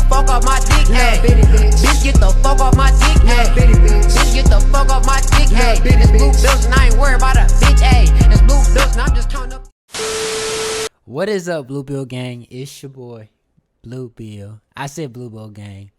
fuck off my dick, hey. Bitch, get the fuck off my dick, hey. Bitch, get the fuck off my dick, hey. It's blue bills and I ain't worried about a bitch, hey. It's blue bills and I'm just counting up. What is up, Blue Bill Gang? It's your boy, Blue Bill. I said Blue Bill Gang.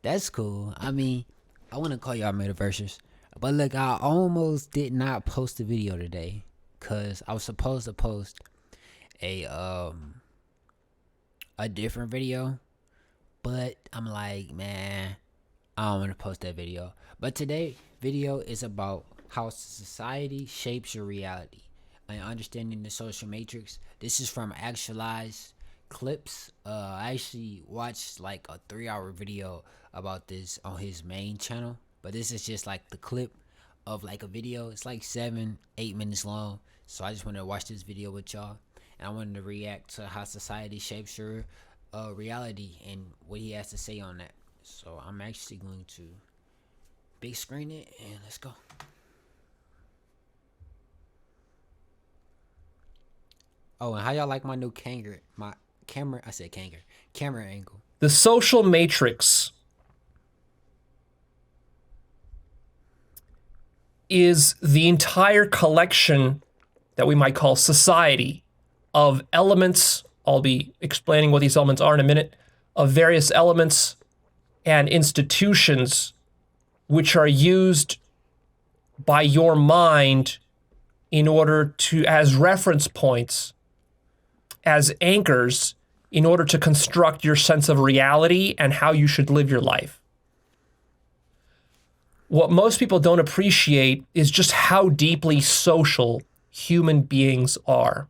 That's cool. I mean, I want to call y'all Metaversers. But look, I almost did not post a video today because I was supposed to post a different video. But I'm like, man, I don't want to post that video. But today's video is about how society shapes your reality and understanding the social matrix. This is from Actualized Clips. I actually watched like a 3-hour video about this on his main channel, but this is just like the clip of like a video. It's like 7-8 minutes long, so I just wanted to watch this video with y'all, and I wanted to react to how society shapes your reality and what he has to say on that. So I'm actually going to big screen it and let's go. Oh, and how y'all like my new camera angle? The social matrix is the entire collection that we might call society of elements. I'll be explaining what these elements are in a minute, of various elements and institutions which are used by your mind in order to, as reference points, as anchors, in order to construct your sense of reality and how you should live your life. What most people don't appreciate is just how deeply social human beings are.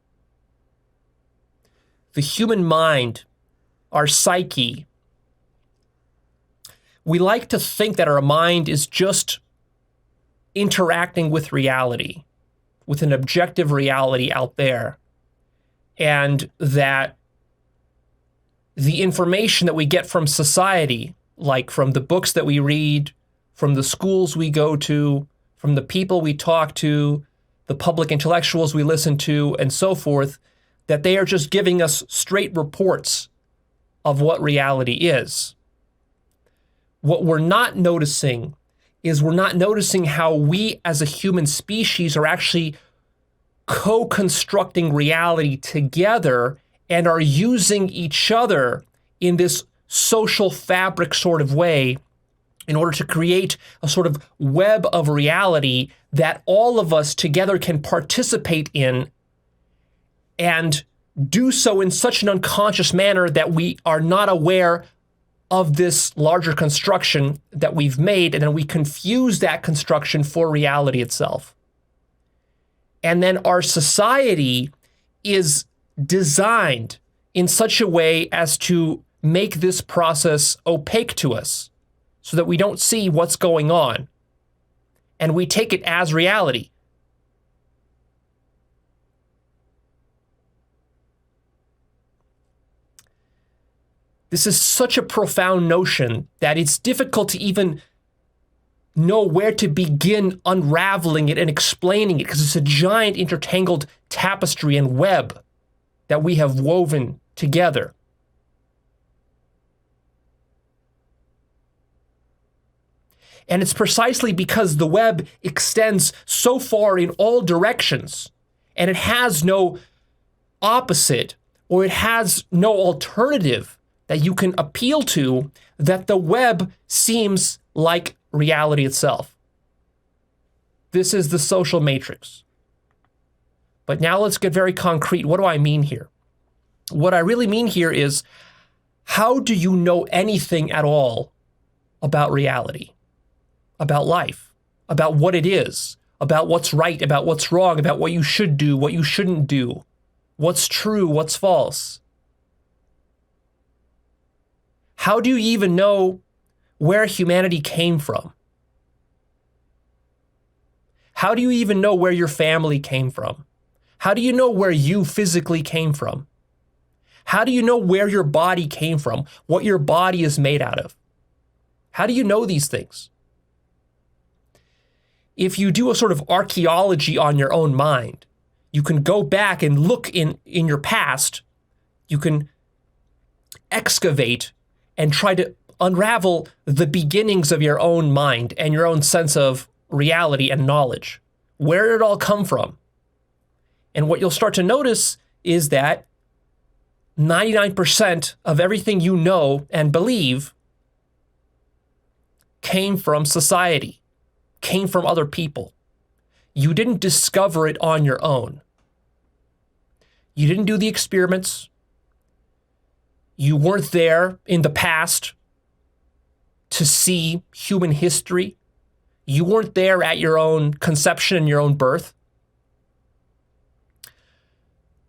The human mind, our psyche, we like to think that our mind is just interacting with reality, with an objective reality out there, and that the information that we get from society, like from the books that we read, from the schools we go to, from the people we talk to, the public intellectuals we listen to, and so forth, that they are just giving us straight reports of what reality is. What we're not noticing is we're not noticing how we as a human species are actually co-constructing reality together and are using each other in this social fabric sort of way in order to create a sort of web of reality that all of us together can participate in, and do so in such an unconscious manner that we are not aware of this larger construction that we've made, and then we confuse that construction for reality itself. And then our society is designed in such a way as to make this process opaque to us so that we don't see what's going on, and we take it as reality. This is such a profound notion that it's difficult to even know where to begin unraveling it and explaining it, because it's a giant intertangled tapestry and web that we have woven together. And it's precisely because the web extends so far in all directions, and it has no opposite, or it has no alternative that you can appeal to, that the web seems like reality itself. This is the social matrix. But now let's get very concrete. What do I mean here? What I really mean here is, how do you know anything at all about reality, about life, about what it is, about what's right, about what's wrong, about what you should do, what you shouldn't do, what's true, what's false? How do you even know where humanity came from? How do you even know where your family came from? How do you know where you physically came from? How do you know where your body came from, what your body is made out of? How do you know these things? If you do a sort of archaeology on your own mind, you can go back and look in your past, you can excavate and try to unravel the beginnings of your own mind and your own sense of reality and knowledge. Where did it all come from? And what you'll start to notice is that 99% of everything you know and believe came from society, came from other people. You didn't discover it on your own. You didn't do the experiments. You weren't there in the past to see human history. You weren't there at your own conception and your own birth.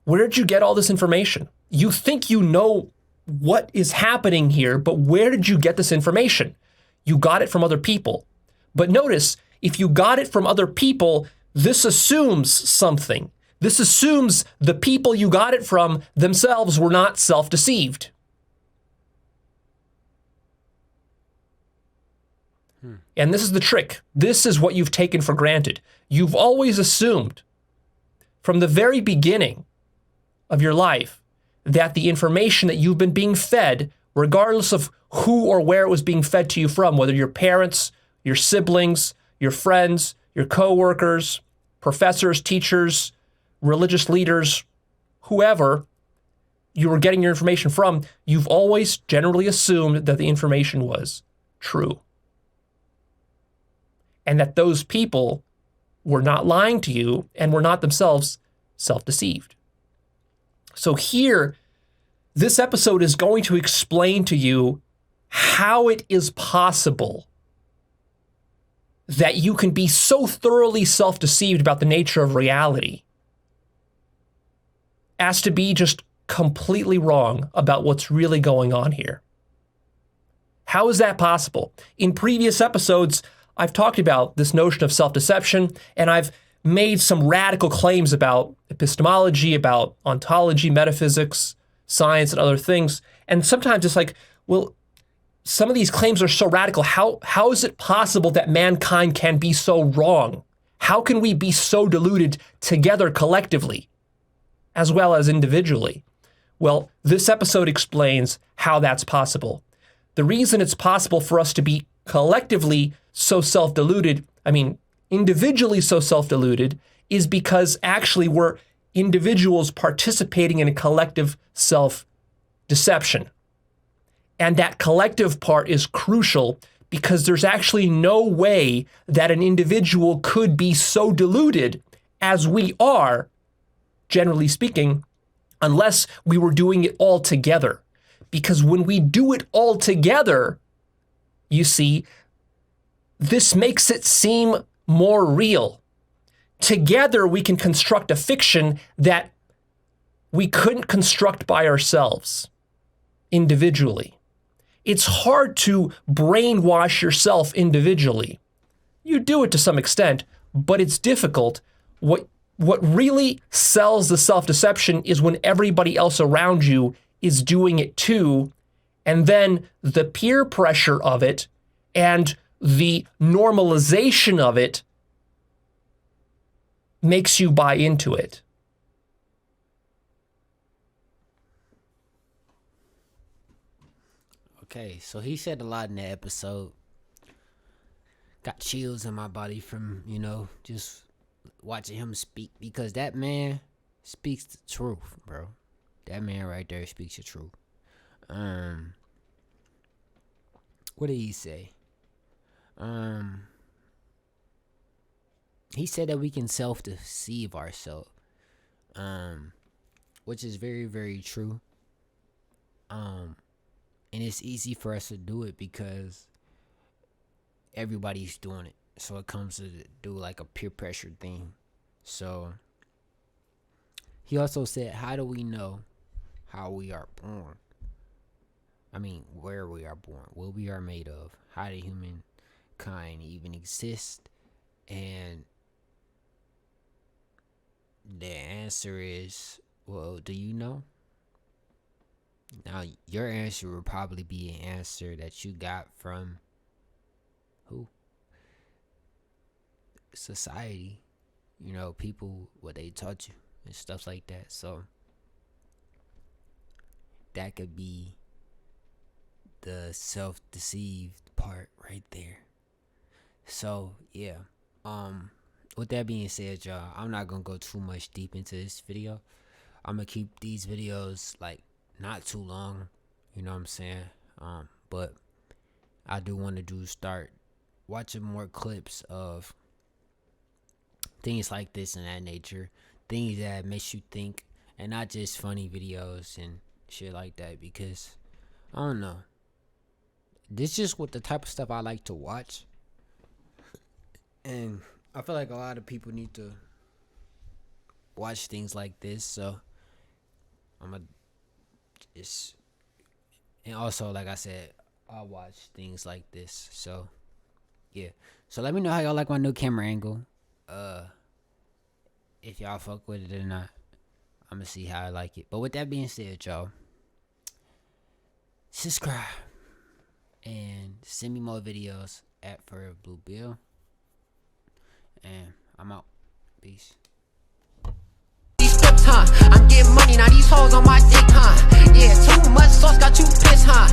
Where did you get all this information? You think you know what is happening here, but where did you get this information? You got it from other people. But notice, if you got it from other people, this assumes something. This assumes the people you got it from themselves were not self-deceived. And this is the trick. This is what you've taken for granted. You've always assumed from the very beginning of your life that the information that you've been being fed, regardless of who or where it was being fed to you from, whether your parents, your siblings, your friends, your coworkers, professors, teachers, religious leaders, whoever you were getting your information from, you've always generally assumed that the information was true. And that those people were not lying to you and were not themselves self-deceived. So here, this episode is going to explain to you how it is possible that you can be so thoroughly self-deceived about the nature of reality as to be just completely wrong about what's really going on here. How is that possible? In previous episodes, I've talked about this notion of self-deception, and I've made some radical claims about epistemology, about ontology, metaphysics, science, and other things. And sometimes it's like, well, some of these claims are so radical. How is it possible that mankind can be so wrong? How can we be so deluded together collectively, as well as individually? Well, this episode explains how that's possible. The reason it's possible for us to be collectively so self-deluded, individually so self-deluded, is because actually we're individuals participating in a collective self-deception. And that collective part is crucial because there's actually no way that an individual could be so deluded as we are, generally speaking, unless we were doing it all together. Because when we do it all together, you see, this makes it seem more real. Together, we can construct a fiction that we couldn't construct by ourselves, individually. It's hard to brainwash yourself individually. You do it to some extent, but it's difficult. What really sells the self-deception is when everybody else around you is doing it too, and then the peer pressure of it and the normalization of it makes you buy into it. Okay, so he said a lot in that episode. Got chills in my body from, just watching him speak, because that man speaks the truth, bro. That man right there speaks the truth. What did he say? He said that we can self-deceive ourselves, which is very, very true. And it's easy for us to do it because everybody's doing it. So it comes to do like a peer pressure thing. So he also said, how do we know how we are born? Where we are born, what we are made of, how the humankind even exist. And the answer is, well, do you know? Now, your answer would probably be an answer that you got from who? Society. People, what they taught you and stuff like that. So that could be the self-deceived part right there. So yeah, with that being said, y'all, I'm not gonna go too much deep into this video. I'm gonna keep these videos like not too long, you know what I'm saying? But I do want to start watching more clips of things like this and that nature, things that makes you think, and not just funny videos and shit like that, because I don't know, this just what the type of stuff I like to watch, and I feel like a lot of people need to watch things like this. So I'm gonna just, and also like I said, I watch things like this. So yeah, so let me know how y'all like my new camera angle, if y'all fuck with it or not. I'm gonna see how I like it. But with that being said, y'all, subscribe and send me more videos at Forever Blue Bill, and I'm out. Peace. These strips, huh? I'm getting money, now these hoes on my dick, huh? Yeah, too much sauce got you pissed, huh?